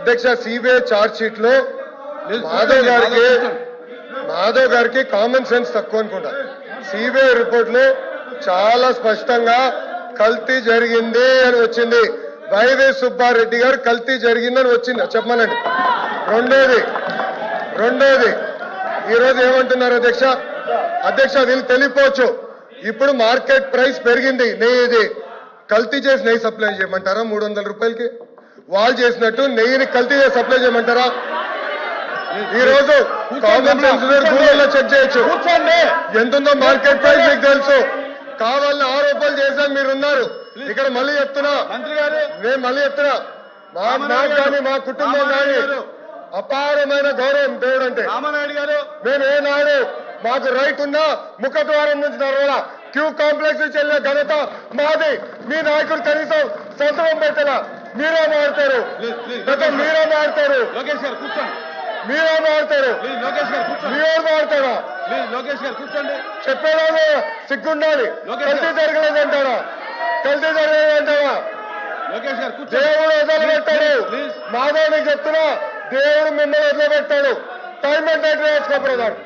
అధ్యక్ష CBI charge sheet లో మాధవ్ గారికి కామన్ సెన్స్ తక్కువ అనుకుంటా. సిబిఐ రిపోర్ట్ లో చాలా స్పష్టంగా కల్తీ జరిగింది అని వచ్చింది. వైవి సుబ్బారెడ్డి గారు కల్తీ జరిగిందని వచ్చింది చెప్పమనండి. రెండోది ఈరోజు ఏమంటున్నారు అధ్యక్ష వీళ్ళు తెలియపోవచ్చు. ఇప్పుడు మార్కెట్ ప్రైస్ పెరిగింది. నెయ్యి కల్తీ చేసి నెయ్యి సప్లై చేయమంటారా 300 రూపాయలకి? వాళ్ళు చేసినట్టు నెయ్యిని కల్తీ చేసి సప్లై చేయమంటారా? ఈ రోజు కామన్ సెన్స్ గూగుల్లో చెక్ చేయొచ్చు ఎంతుందో మార్కెట్ ప్రైస్ మీకు తెలుసు. కావాలని ఆరోపణలు చేశాను మీరున్నారు ఇక్కడ. మళ్ళీ చెప్తున్నా నేను మాకు కానీ మా కుటుంబం కానీ అపారమైన గౌరవం దేవుడు అంటే. మేము ఏనాడు మాకు రైట్ ఉన్నా ముఖద్వారం నుంచి నడవాలా, క్యూ కాంప్లెక్స్ నుంచి వెళ్ళిన ఘనత మాది. మీ నాయకుడు కనీసం సంతకం పెట్టాల. మీరే మారుతారు మీరే మారుతారు మీరే మారుతారు మీరే మారుతారా? చెప్పేదాన్ని సిగ్గుండాలి. కల్తీ జరగలేదంటారా? దేవుడు వదిలిపెట్టాడు. మాధవునికి చెప్తున్నా దేవుడు మిమ్మల్ని వదిలిపెట్టాడు. టైం అంటే వేసుకో బ్రదర్.